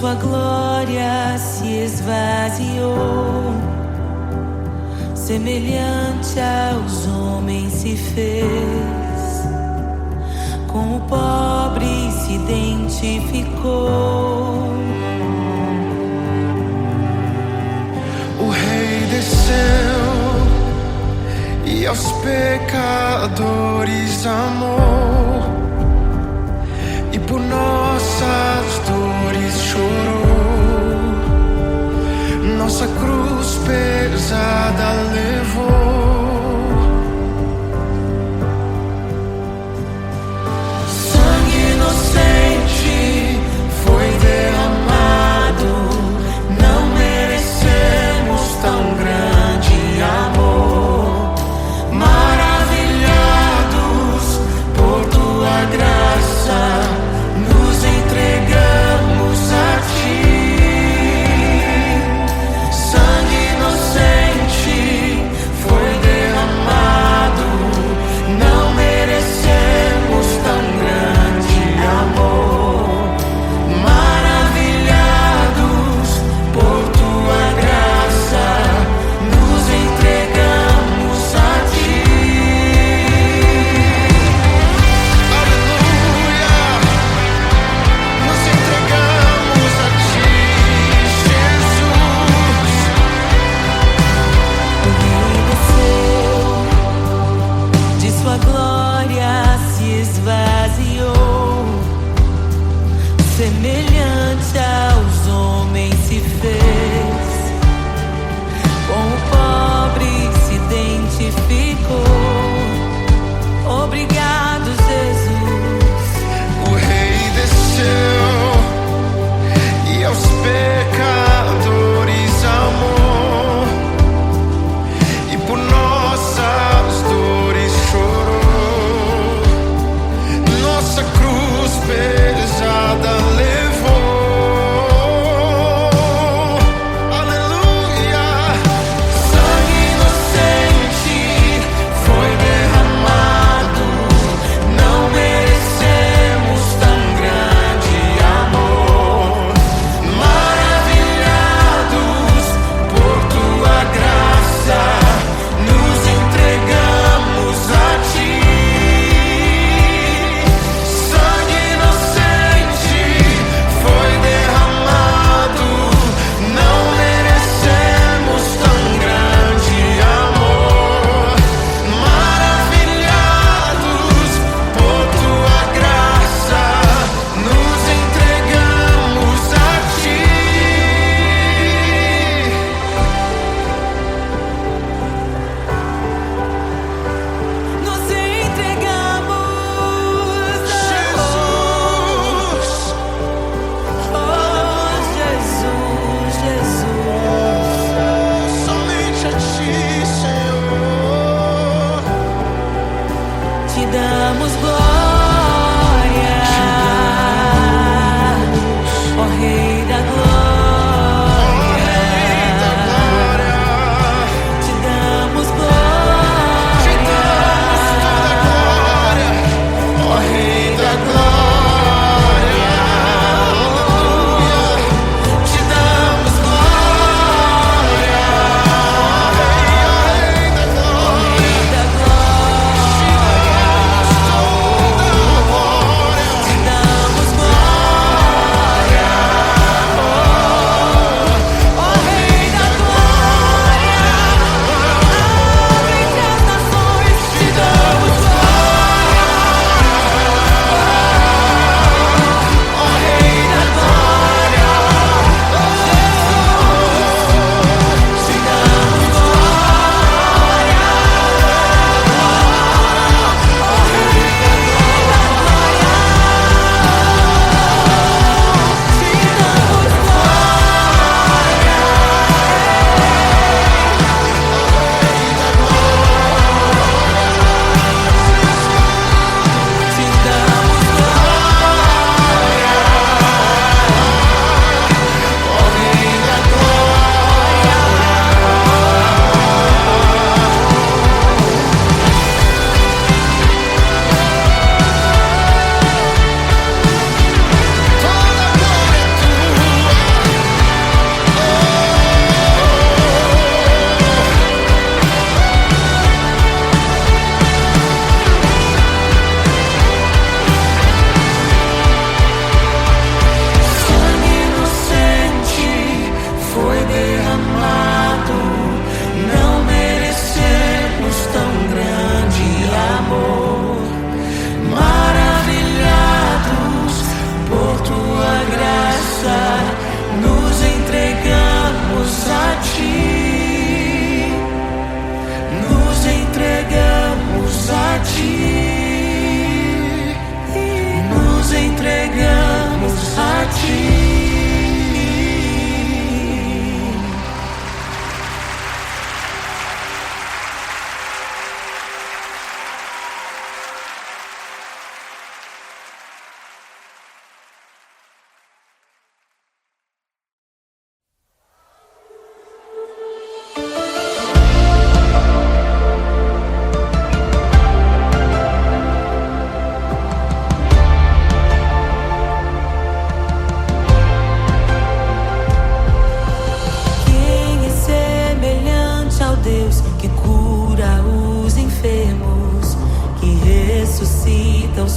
Sua glória se esvaziou, semelhante aos homens se fez, com o pobre se identificou. O Rei desceu e aos pecadores amou, e por nossas dores chorou, nossa cruz pesada levou. Sangue inocente foi derramado, não merecemos tão grande amor. Maravilhados por tua graça, nos entregamos a ti. Sangue inocente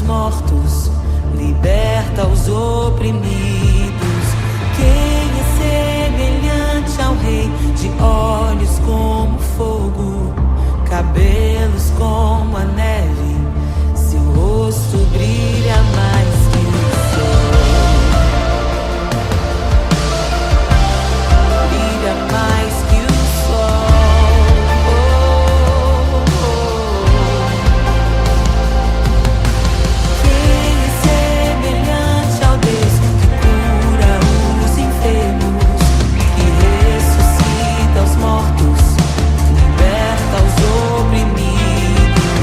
mortos, liberta os oprimidos. Quem é semelhante ao Rei, de olhos como fogo, cabelos como a neve, seu rosto brilha mais que o sol. Brilha mais que o sol. Quem é semelhante ao Deus que cura os enfermos, que ressuscita os mortos, liberta os oprimidos?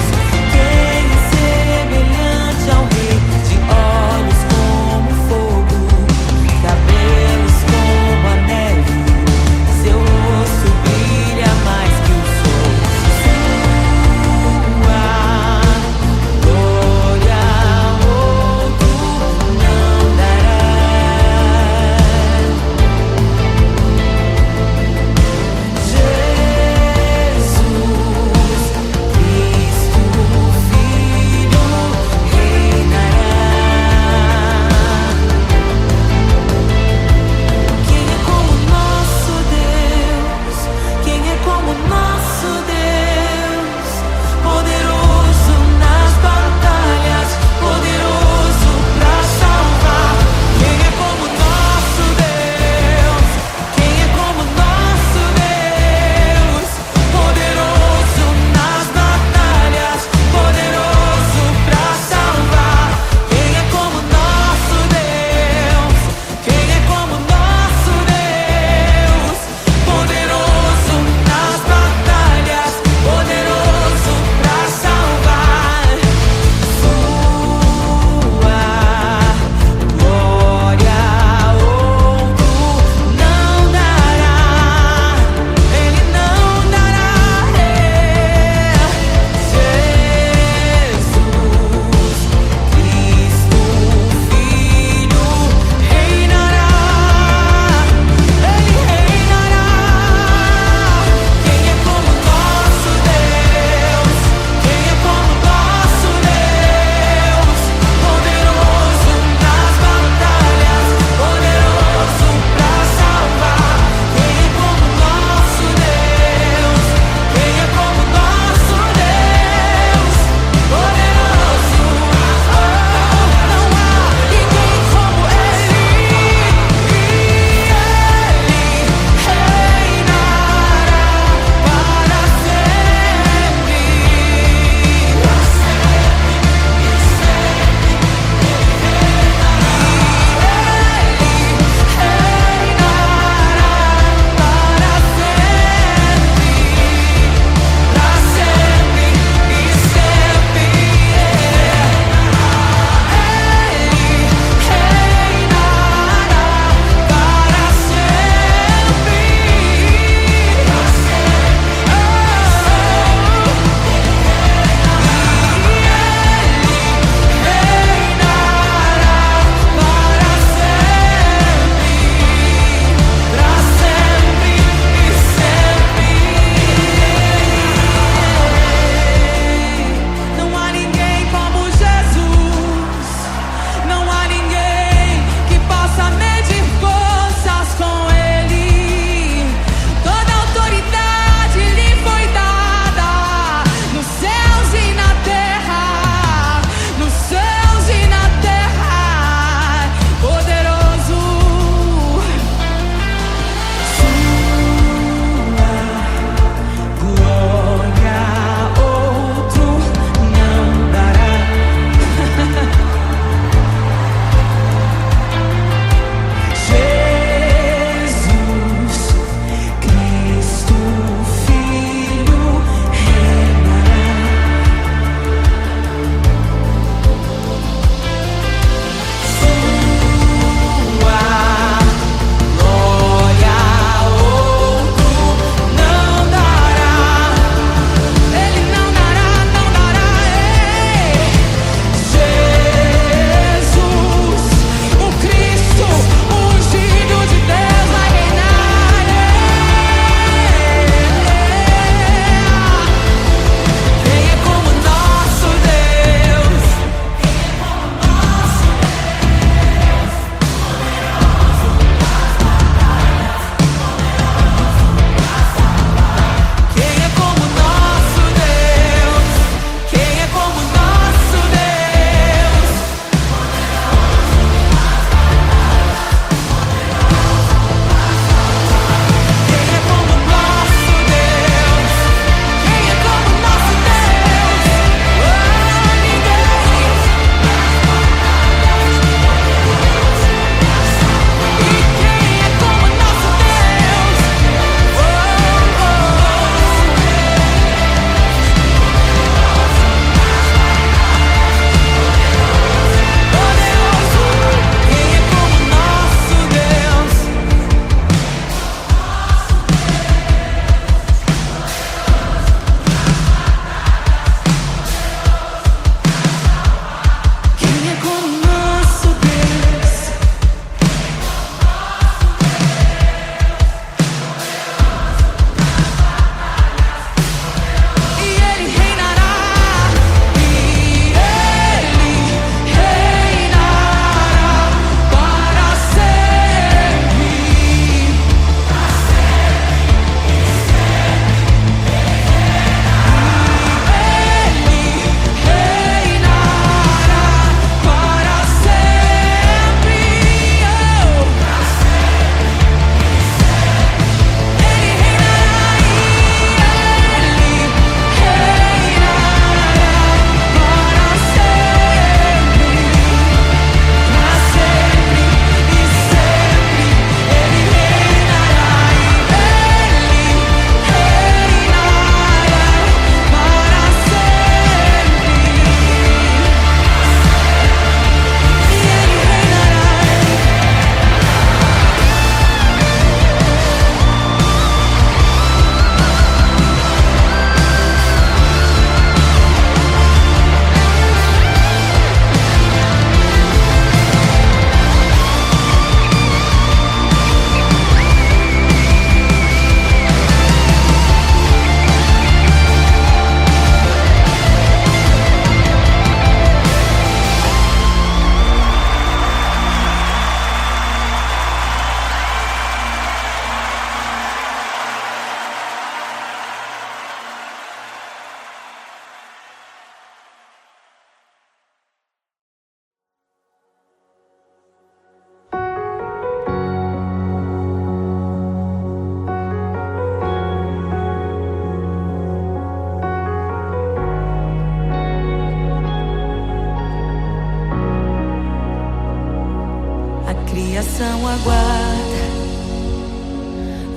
coração aguarda,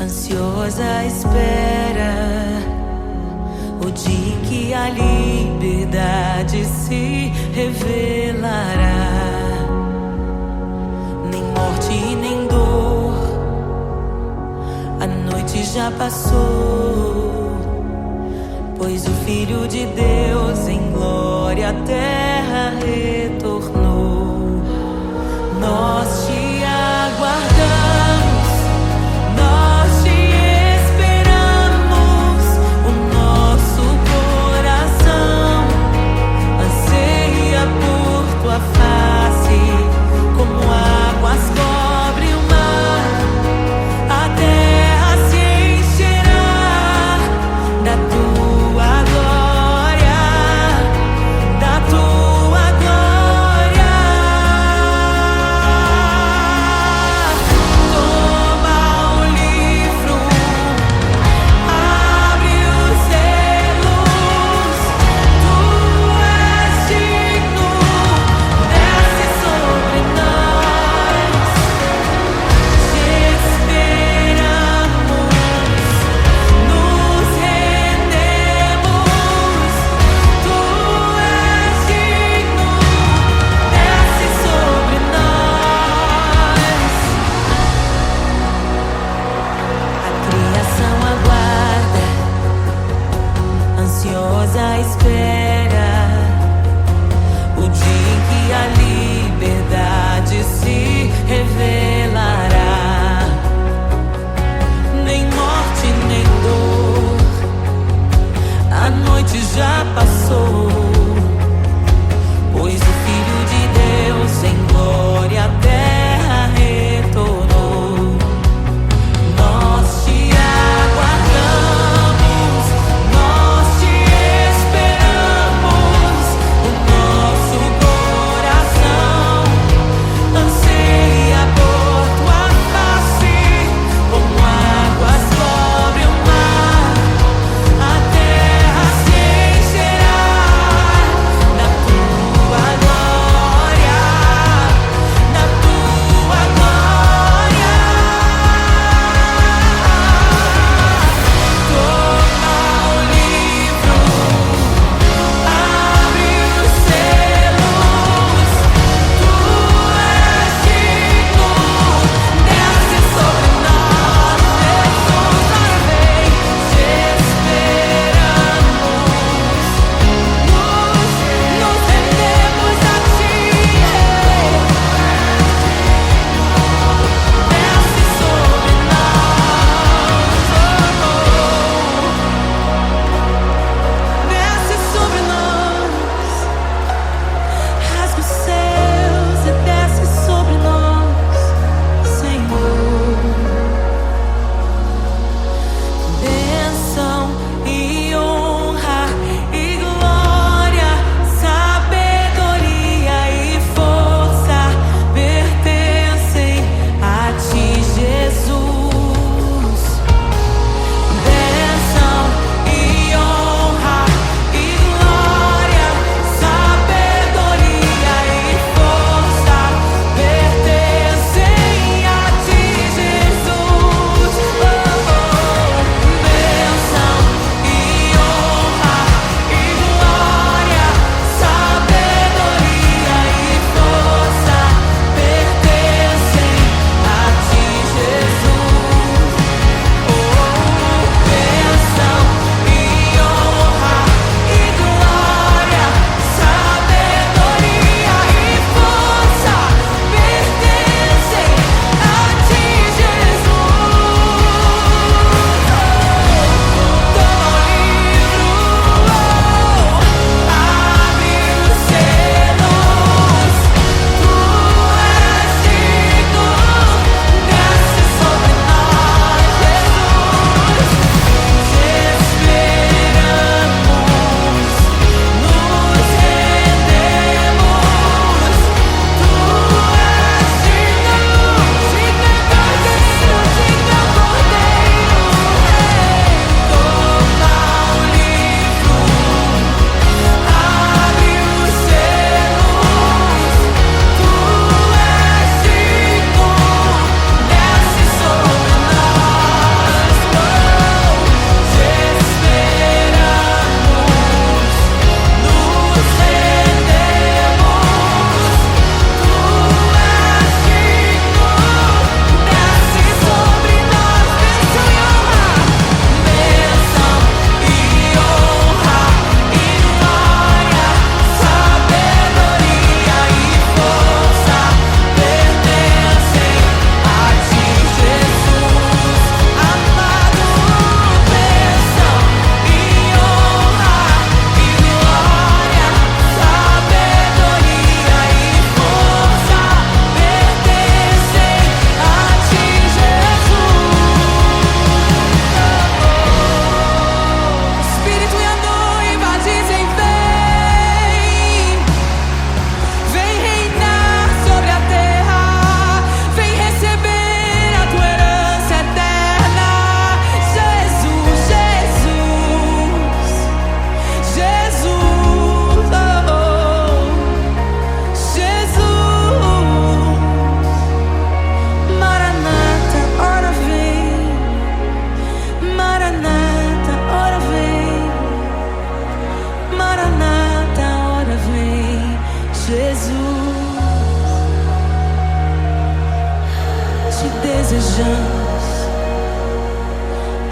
ansiosa espera o dia em que a liberdade se revelará. Nem morte nem dor, a noite já passou, pois o Filho de Deus em glória à terra retornou. Nós te aguardamos, nós te esperamos. O nosso coração anseia por tua face, como águas cobre o mar. A terra se encherá da tua glória, da tua glória.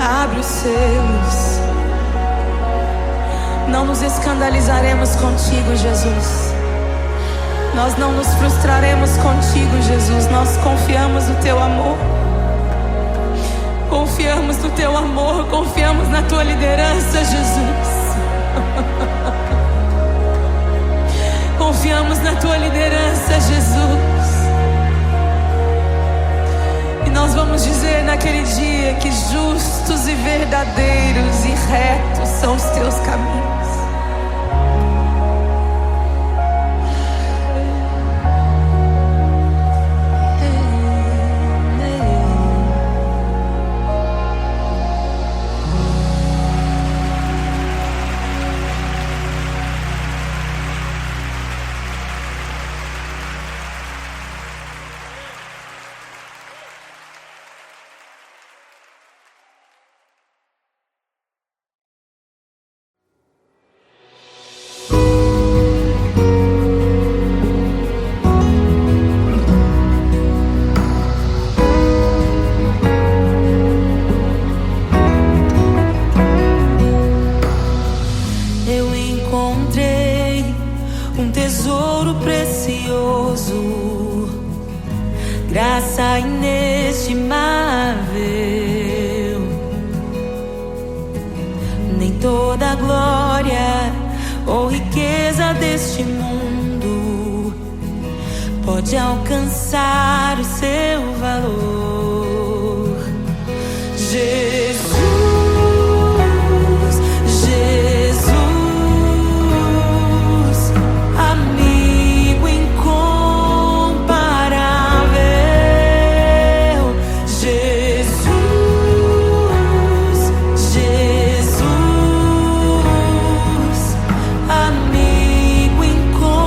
Abre os selos. Não nos escandalizaremos contigo, Jesus. Nós não nos frustraremos contigo, Jesus. Nós confiamos no teu amor. Confiamos no teu amor. Confiamos na tua liderança, Jesus. Confiamos na tua liderança, Jesus. E nós vamos dizer naquele dia que justos e verdadeiros e retos são os teus caminhos. Graça inestimável, nem toda a glória ou riqueza deste mundo pode alcançar o seu valor. Jesus, Jesus, amigo incomparável. Jesus, Jesus, amigo incomparável.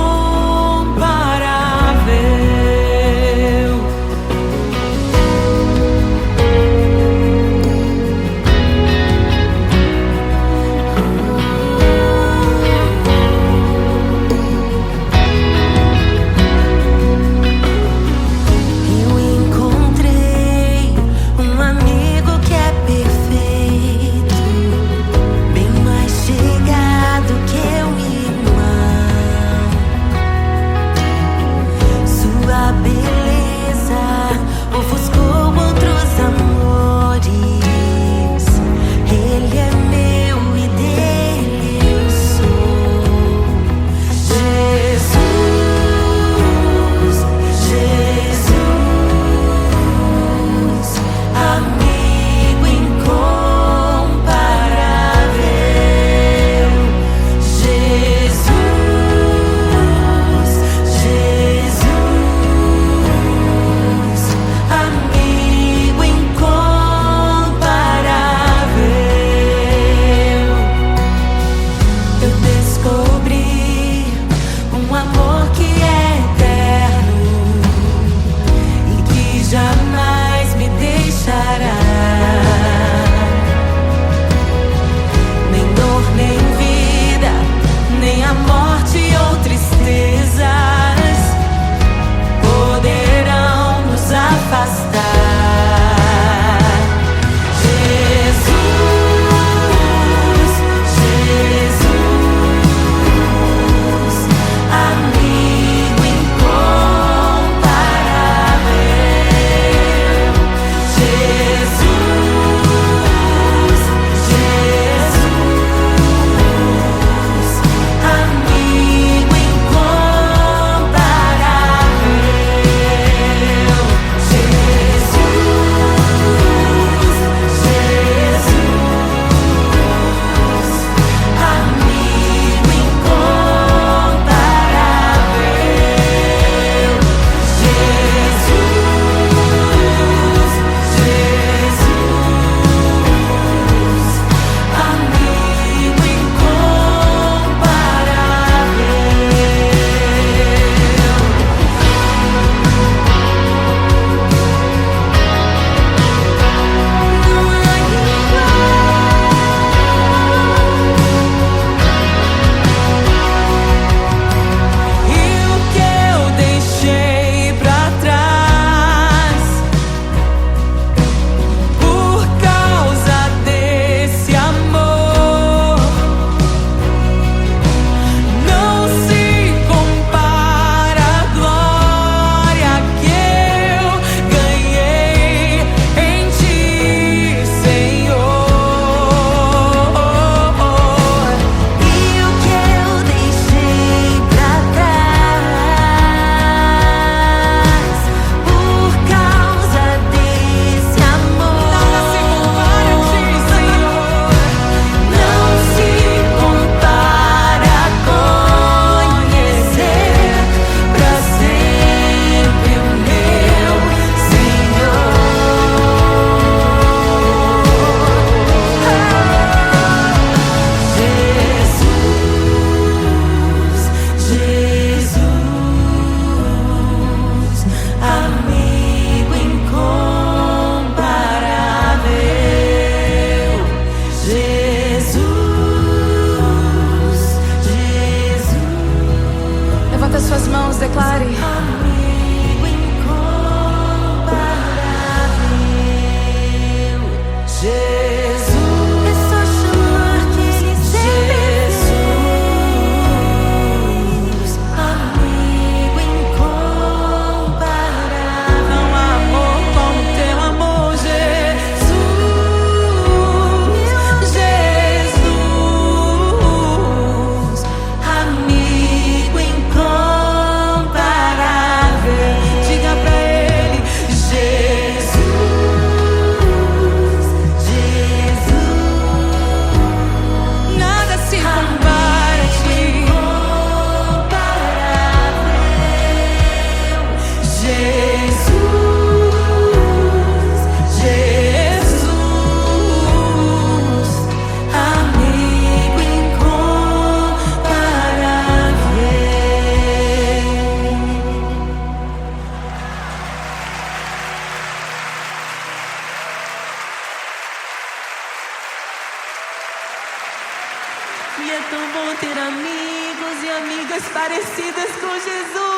E é tão bom ter amigos e amigas parecidas com Jesus.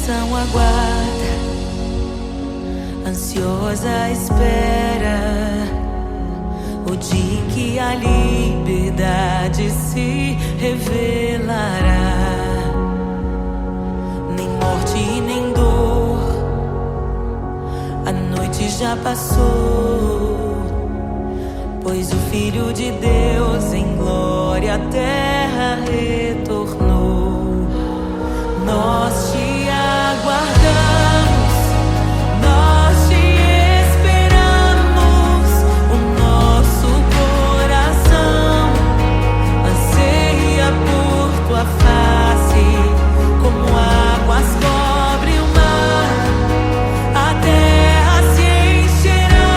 criação aguarda, ansiosa espera o dia em que a liberdade se revelará. Nem morte e nem dor, a noite já passou, pois o Filho de Deus em glória à terra retornou. Nós te aguardamos, nós te esperamos. O nosso coração anseia por tua face, como águas cobrem o mar. A terra se encherá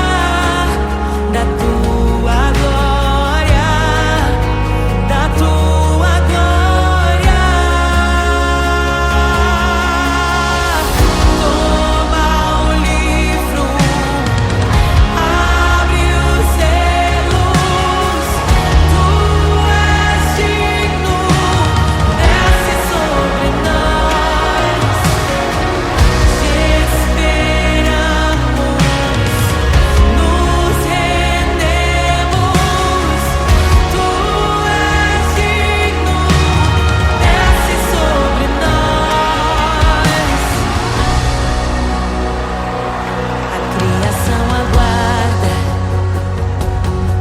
da tua glória, da tua glória. Toma o livro, abre os selos. Tu és digno, desce sobre nós. Te esperamos, nos rendemos. Tu és digno, desce sobre nós. A criação aguarda,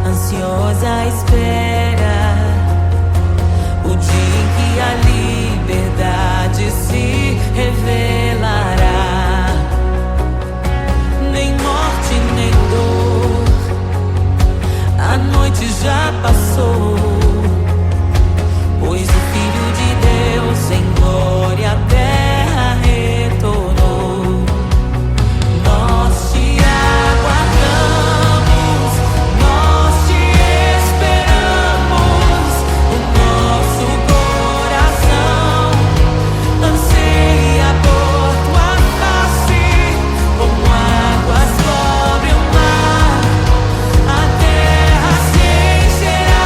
ansiosa espera o dia em que a liberdade se revelará. Nem morte, nem dor, a noite já passou, pois o Filho de Deus em glória à terra retornou. Nós te aguardamos, nós te esperamos. O nosso coração anseia por tua face, como águas cobrem o mar. A terra se encherá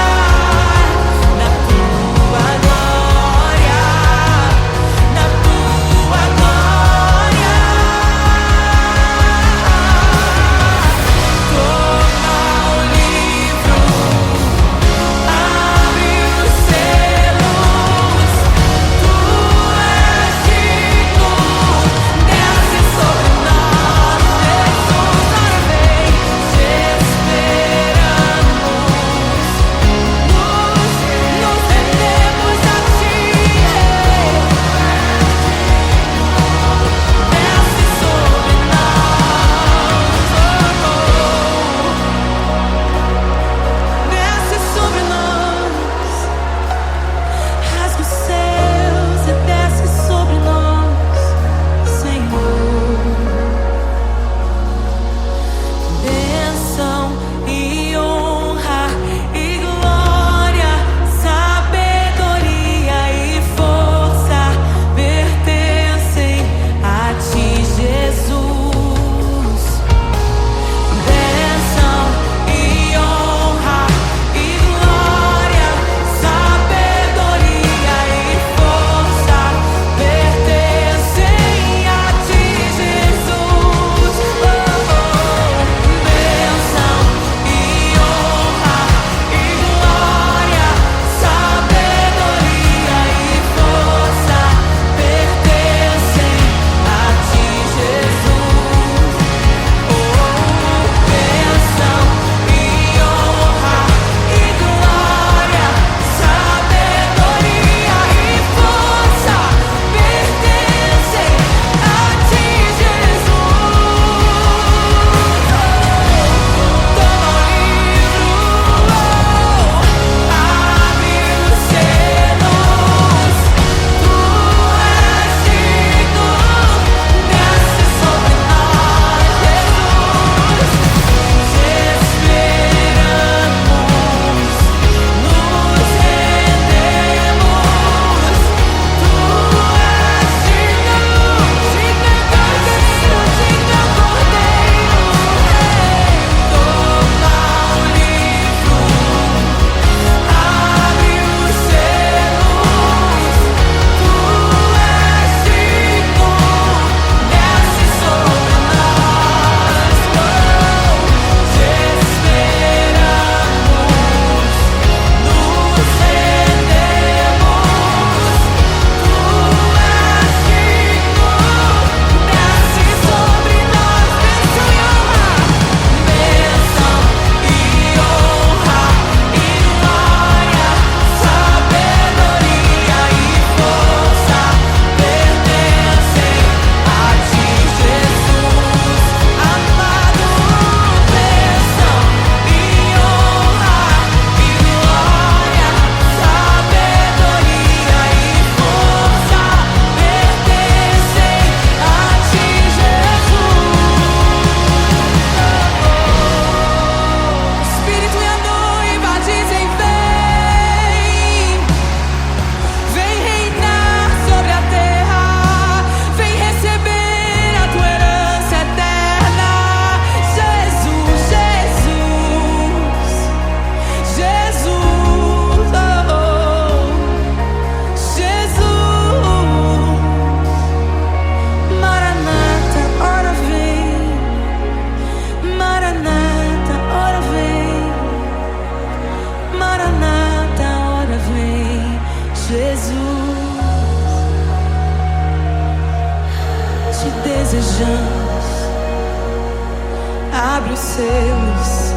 selos.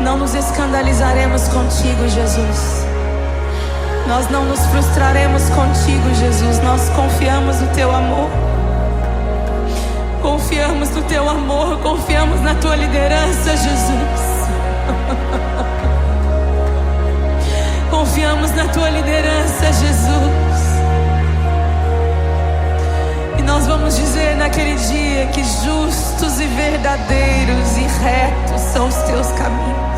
Não nos escandalizaremos contigo, Jesus. Nós não nos frustraremos contigo, Jesus. Nós confiamos no teu amor. Confiamos no teu amor, confiamos na tua liderança, Jesus. Confiamos na tua liderança, Jesus. E nós vamos dizer naquele dia que justos e verdadeiros e retos são os teus caminhos.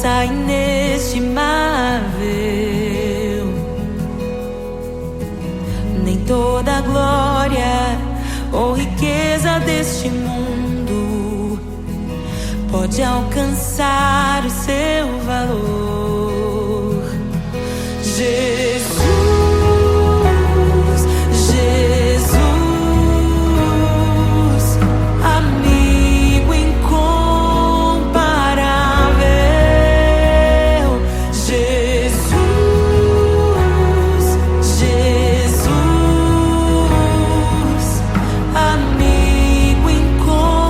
força inestimável. Nem toda a glória ou riqueza deste mundo pode alcançar o seu valor. Jesus, Jesus, amigo incomparável. Jesus, Jesus, amigo incomparável.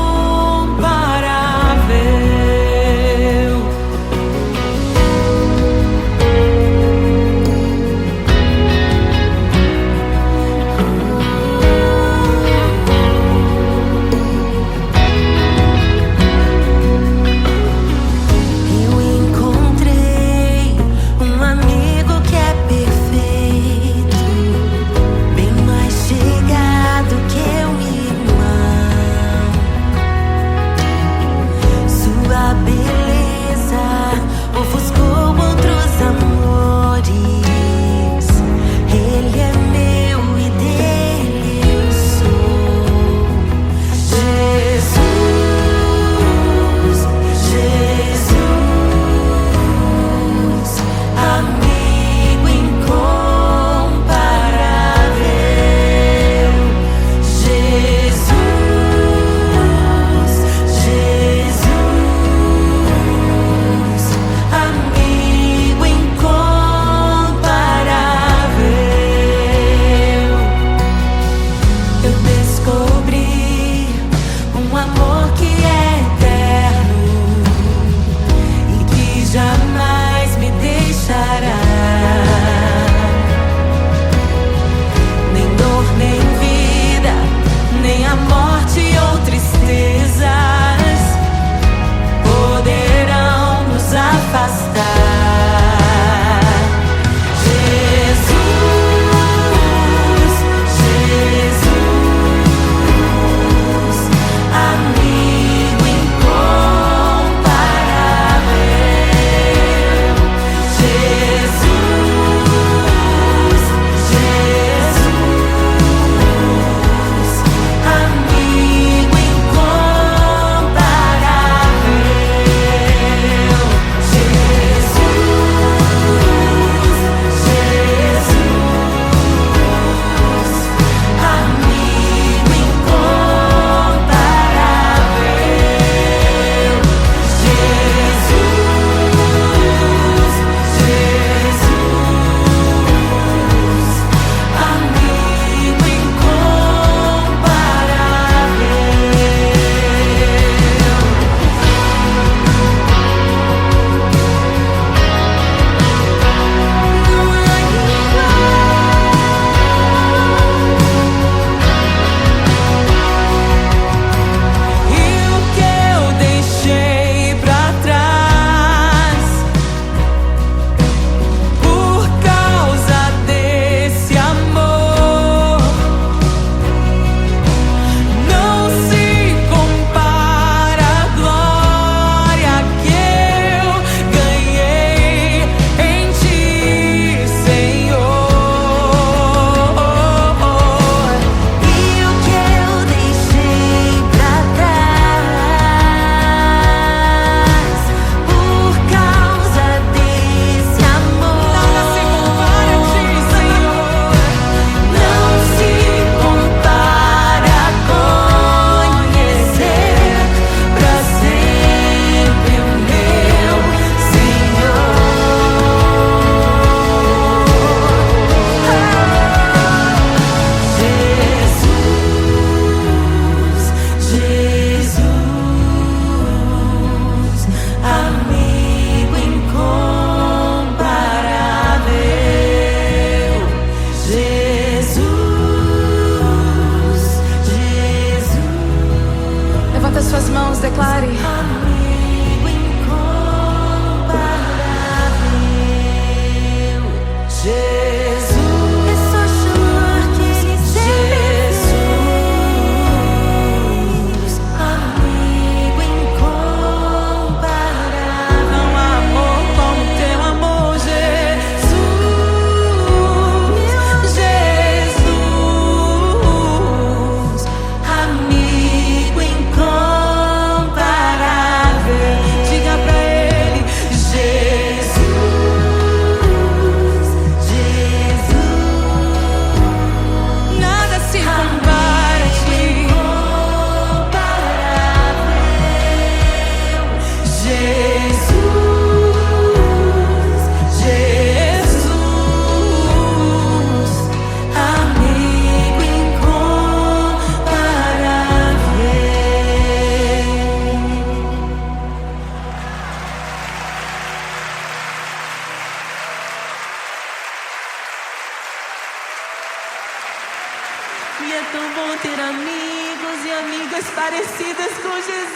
é tão bom ter amigos e amigas parecidas com Jesus.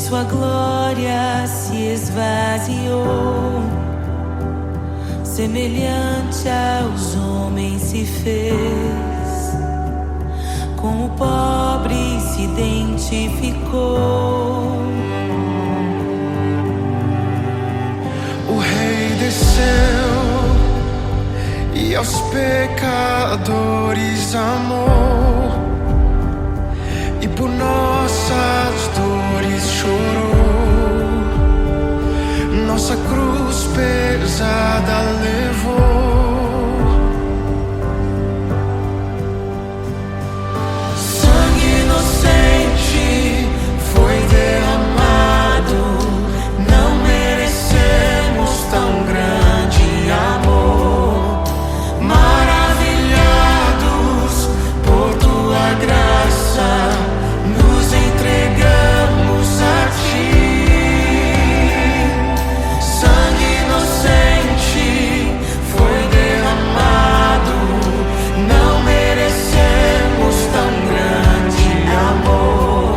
Sua glória se esvaziou, semelhante aos homens se fez, com o pobre se identificou. O Rei desceu e aos pecadores amou, e por nossas dores chorou, nossa cruz pesada levou. Sangue inocente foi derramado, não merecemos tão grande amor. Maravilhados por tua graça, nos entregamos a ti. Sangue inocente foi derramado, não merecemos tão grande amor.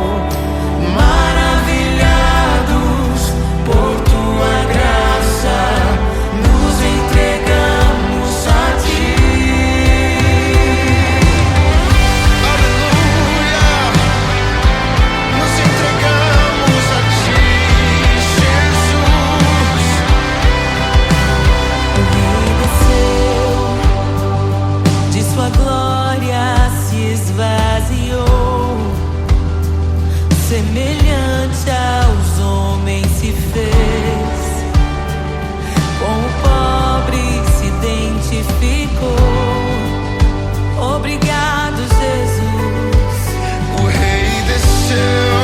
Maravilhados por tua graça, nos entregamos a ti. Aleluia! Nos entregamos a ti, Jesus. O Rei desceu, de sua glória se esvaziou, semelhante aos homens se fez, com o pobre se identificou. Obrigado, Jesus. O Rei desceu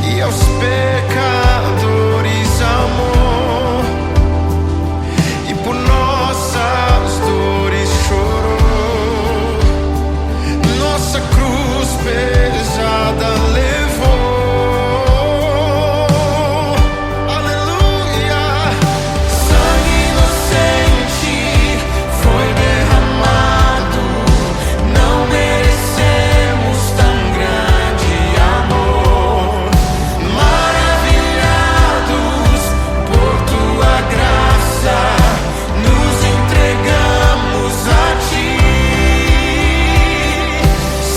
e aos pecadores amou, e por nossas dores chorou, nossa cruz pesada levou. Aleluia! Sangue inocente foi derramado, não merecemos tão grande amor. Maravilhados por tua graça, nos entregamos a ti.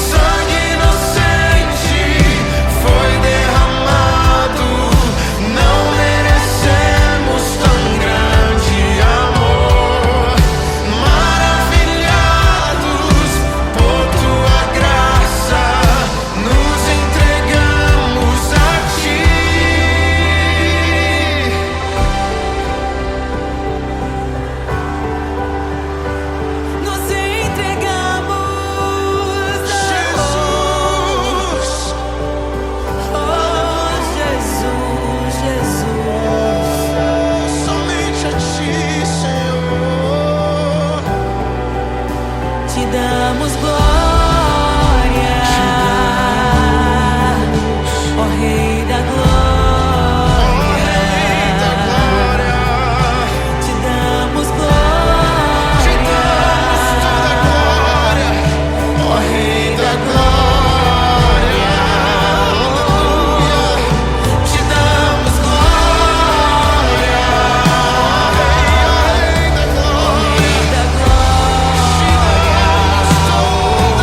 Sangue inocente foi derramado, não merecemos tão grande amor. Maravilhados por tua graça, nos entregamos a ti. Nos entregamos a Jesus, Oh, Jesus, Jesus. somente a ti, Senhor. Te damos glória, ó Rei da glória. Te damos glória, Te damos toda a glória, ó Rei da glória. Aleluia. Te damos glória, ó Rei da glória. Rei da glória. Te damos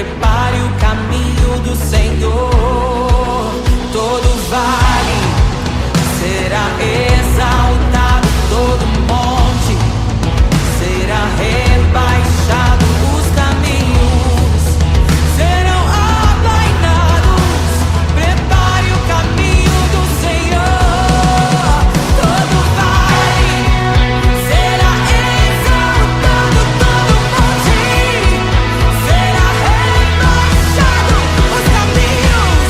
prepare o caminho do Senhor. Todo vale será exaltado, todo monte será rebaixado, os caminhos serão aplainados. Prepare o caminho do Senhor. Todo vale será exaltado, todo monte será rebaixado, os caminhos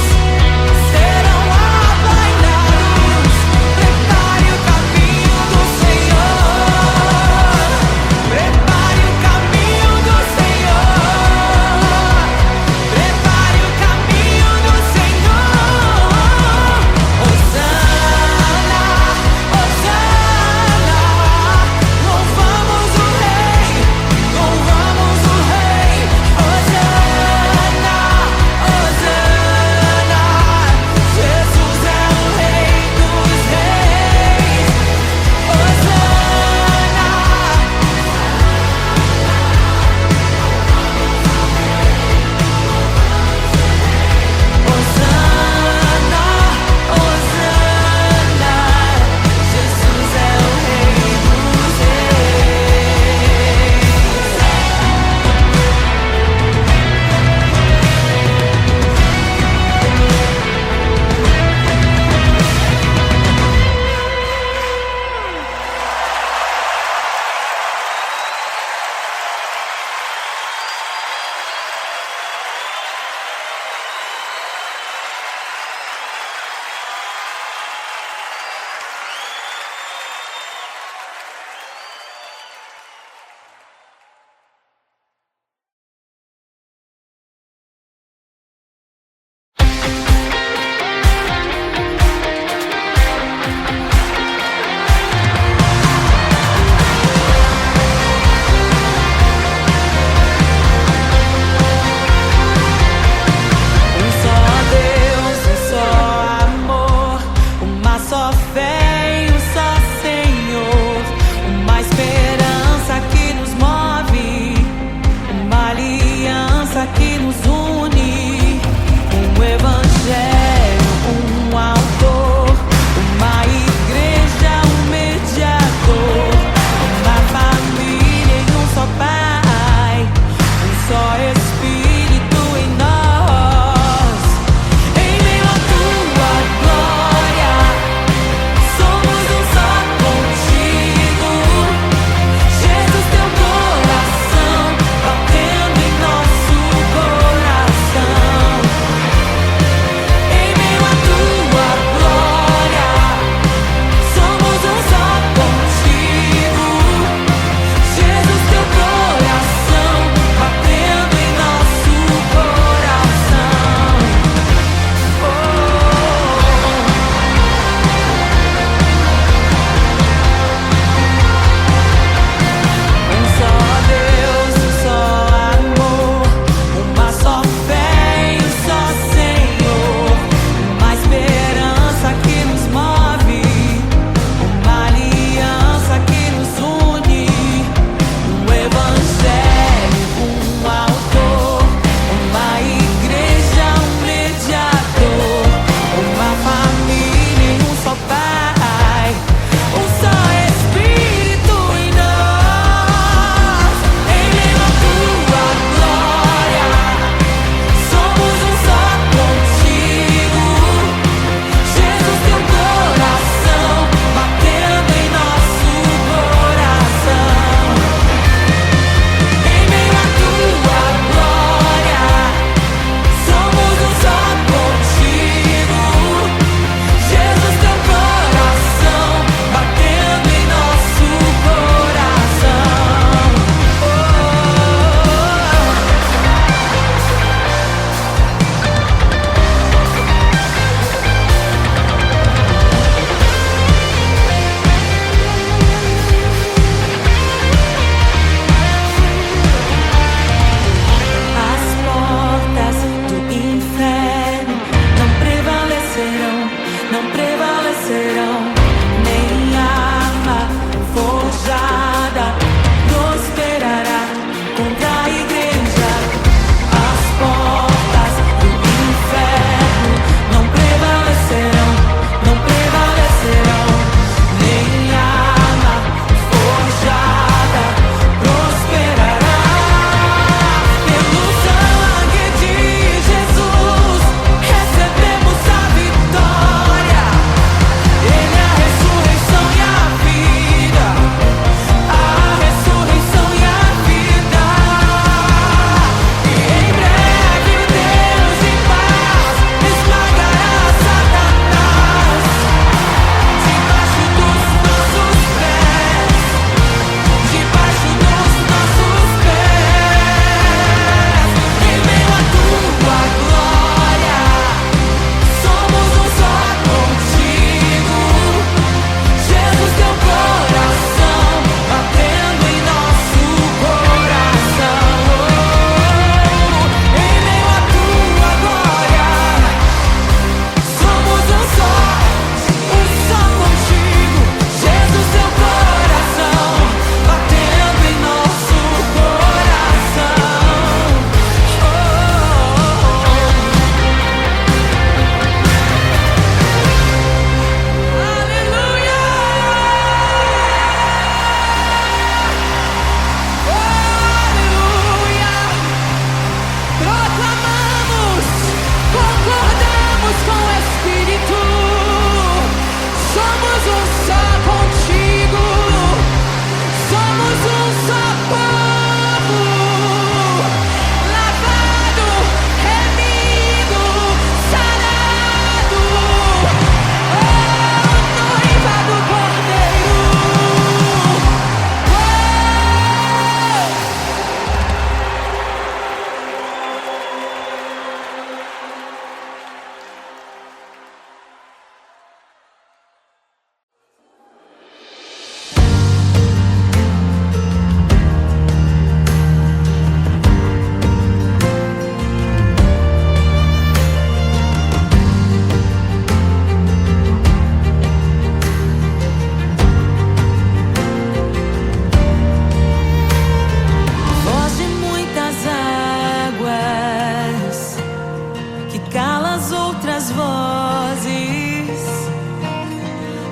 várias vozes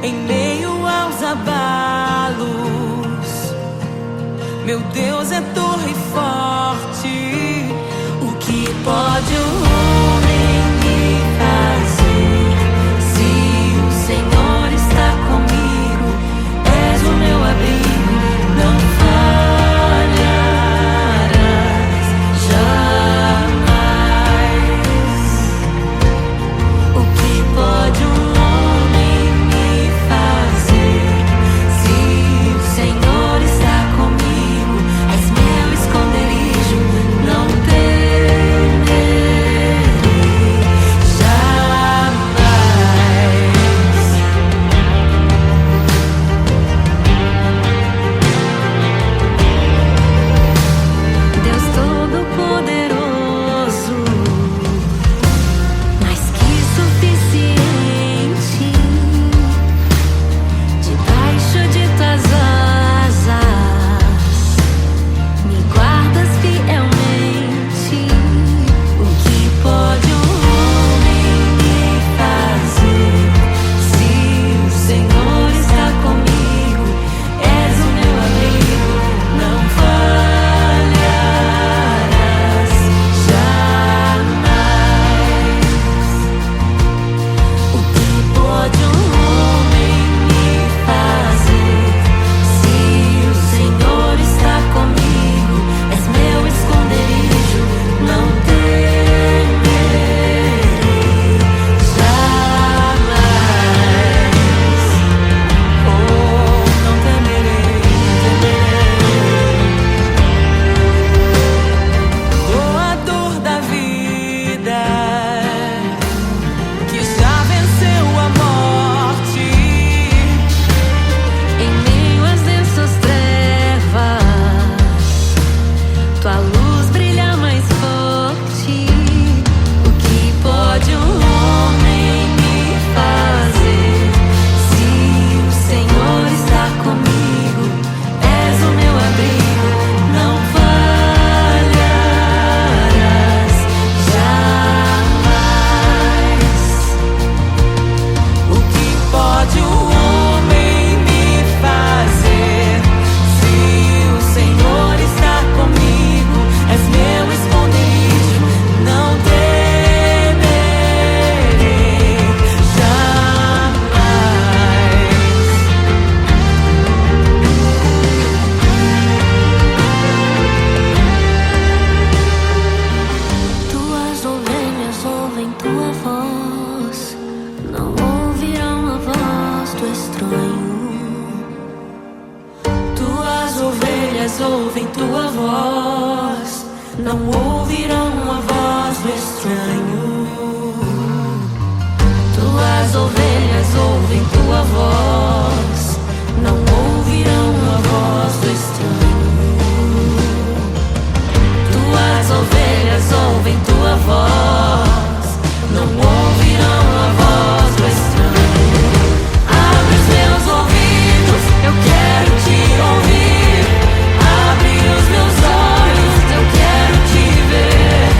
em meio aos abalos. Meu Deus é torre forte. O que pode o homem me fazer? Se o Senhor está comigo, és o meu abrigo, não falharás jamais. O que pode um homem me fazer? Se o Senhor está comigo, és meu esconderijo, não temerei jamais. Deus Todo-Poderoso, mais que suficiente, debaixo de tuas asas me guardas fielmente. O que pode um homem me fazer? Se o Senhor está comigo, és o meu abrigo, não falharás jamais. O que pode um homem me fazer? Se o Senhor está comigo, és meu esconderijo, não temerei jamais. Oh, não temerei, doador da vida, que já venceu a morte. Em meio às densas trevas, tua luz brilha mais forte. O que pode um homem me fazer? Se o Senhor está comigo, és o meu abrigo, não falharás jamais. O que pode um homem me fazer? Se o Senhor está comigo, és meu esconderijo, não temerei jamais. Tuas ovelhas ouvem tua voz, não ouvirão a voz do estranho. Tuas ovelhas ouvem tua voz, não ouvirão a voz do estranho. Tuas ovelhas ouvem tua voz, não ouvirão a voz do estranho. Tuas ovelhas ouvem tua voz, não ouvirão a voz do estranho. Abre os meus ouvidos, eu quero te ouvir. Abre os meus olhos, eu quero te ver.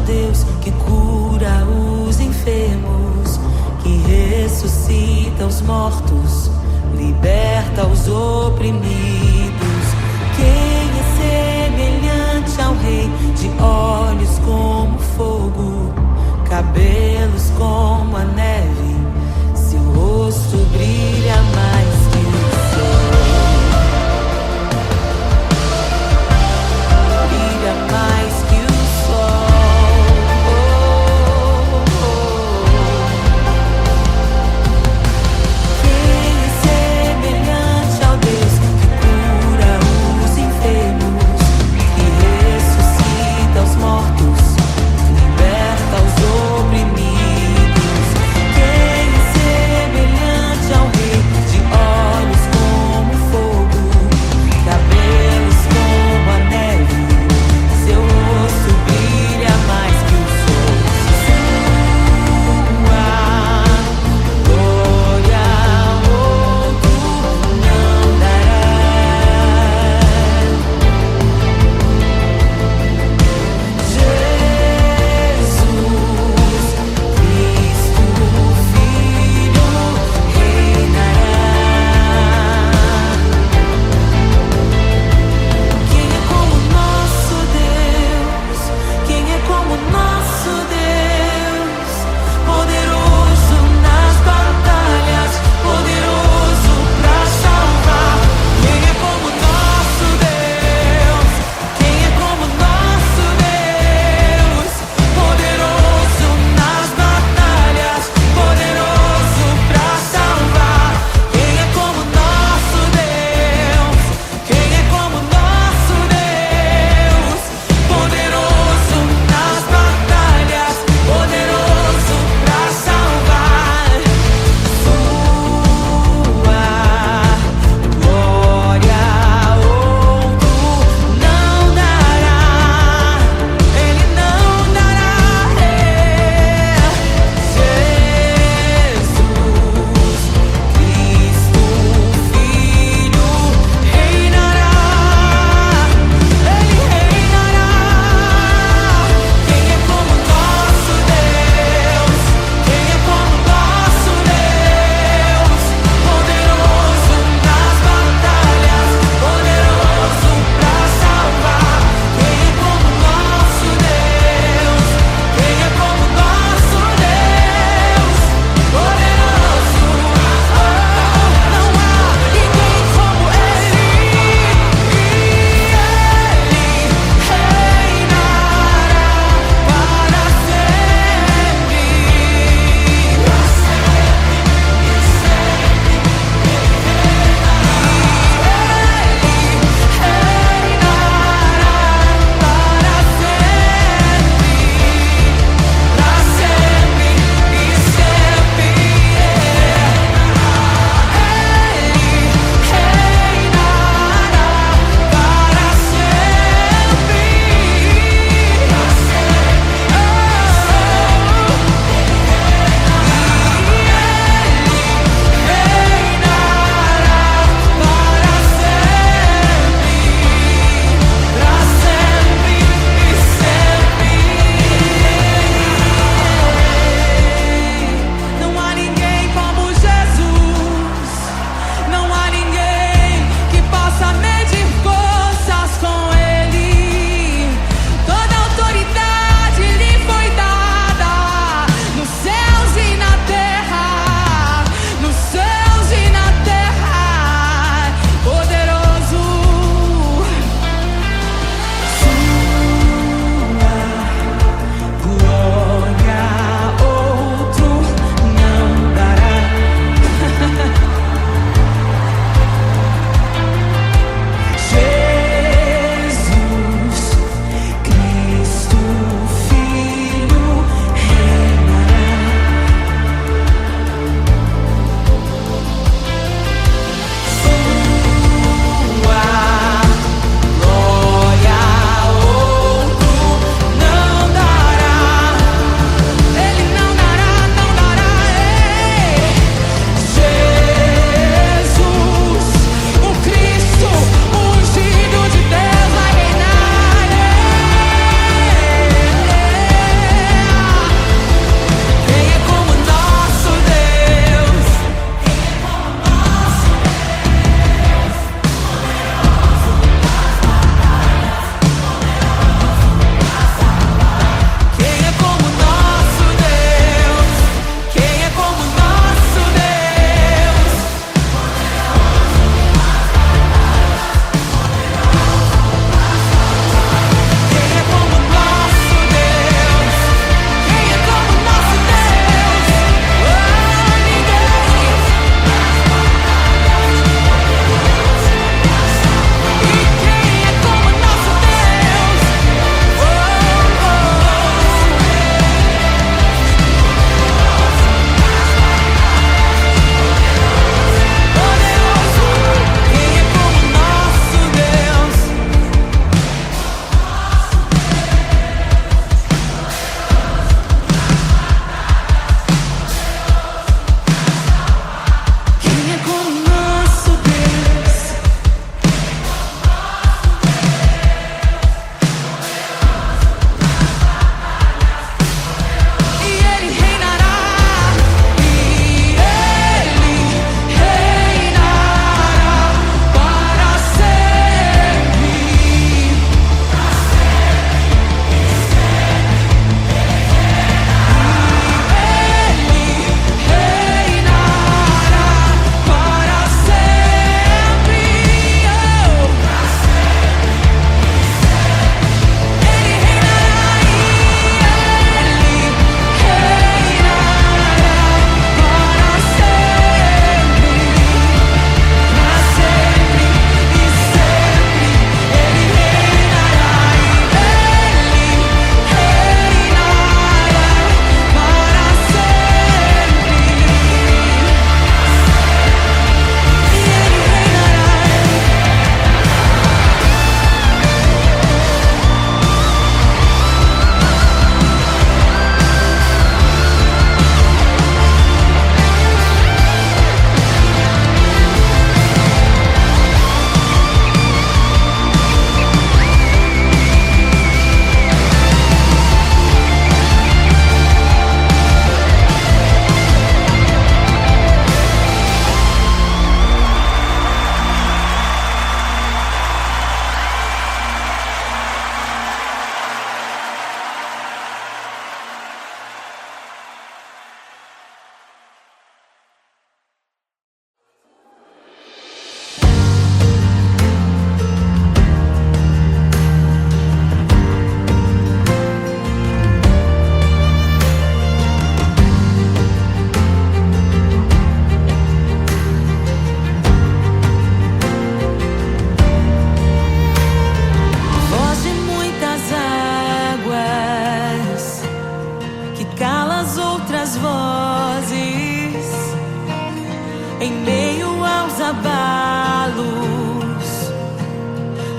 Deus que cura os enfermos, que ressuscita os mortos, liberta os oprimidos. Quem é semelhante ao Rei, de olhos como fogo, cabelos como a neve, seu rosto brilha mais que o sol. Brilha mais que o sol. Quem é semelhante ao Deus que cura os enfermos, que ressuscita os mortos, liberta os oprimidos. Quem é semelhante ao Rei,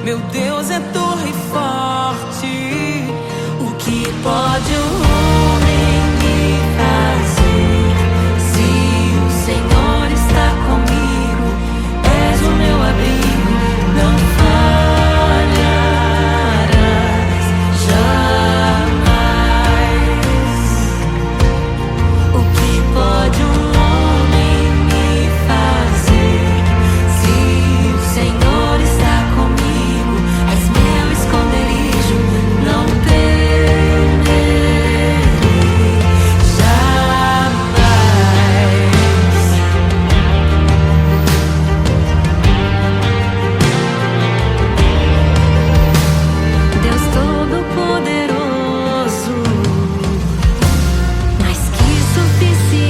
Meu Deus é torre forte. O que pode um homem me fazer? Se o Senhor está comigo, és o meu abrigo, não falharás jamais. O que pode um homem me fazer? Se o Senhor está comigo, és meu esconderijo, não temerei jamais. Deus Todo-Poderoso, mais que suficiente,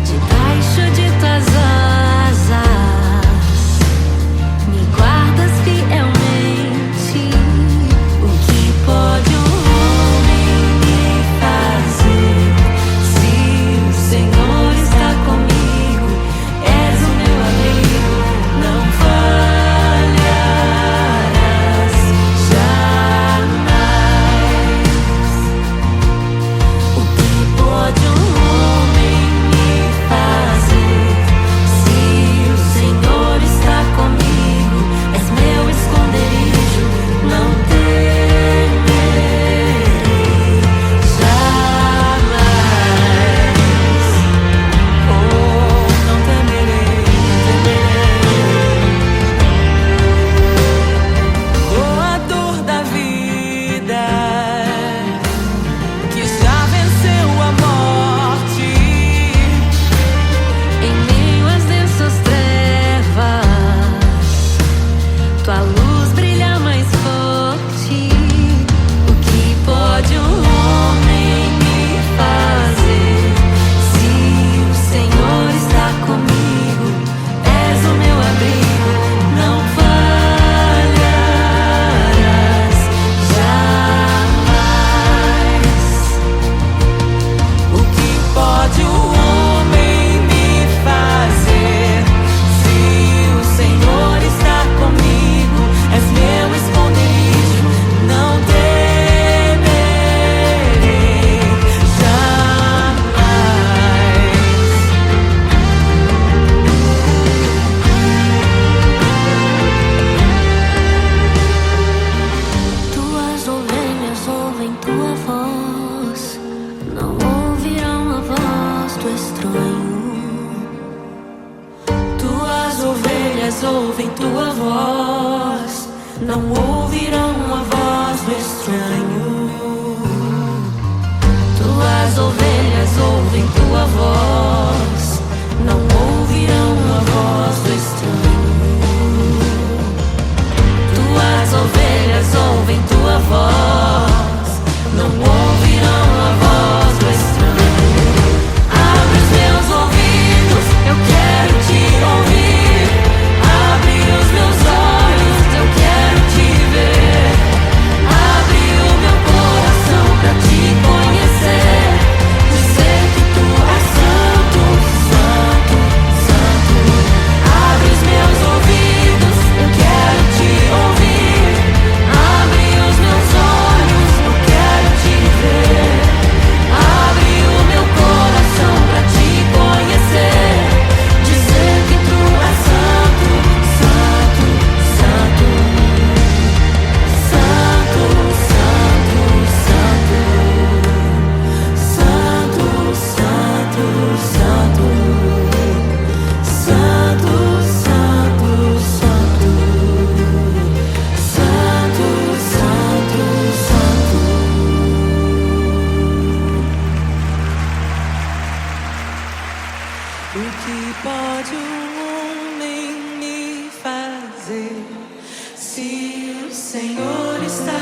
debaixo de tuas asas me guardas fielmente. O que pode um homem me fazer? Se o Senhor está comigo, és o meu amigo, não falharás jamais. O que pode um homem me fazer? Se o Senhor está comigo, és meu esconderijo, não temerei jamais. Oh, não temerei, temerei. Oh, a dor da vida que já venceu a morte, em meio às densas trevas, tua luz brilha mais forte. O que pode um homem me fazer? Se o Senhor está comigo, és o meu abrigo, não falharás jamais. O que pode um homem me fazer? Se o Senhor está comigo, és meu esconderijo, não temerei jamais. Tuas ovelhas ouvem tua voz, não ouvirão a voz do estranho. Tuas ovelhas ouvem tua voz, não ouvirão a voz do estranho. Tuas ovelhas ouvem tua voz, não ouvirão a voz do estranho. Tuas ovelhas ouvem tua voz, não ouvirão a voz do estranho. Abre os meus ouvidos, eu quero te ouvir. Abre os meus olhos, eu quero te ver. Abre o meu coração pra te conhecer. Dizer que tu és santo, santo, santo. Abre os meus ouvidos, eu quero te ouvir. Abre os meus olhos, eu quero te ver. Abre o meu coração pra te conhecer. Dizer que tu és santo, santo, santo. Santo, santo, santo. Santo, santo, santo. Santo, santo, santo. Santo, santo, santo. O que pode um homem me fazer? Se o Senhor está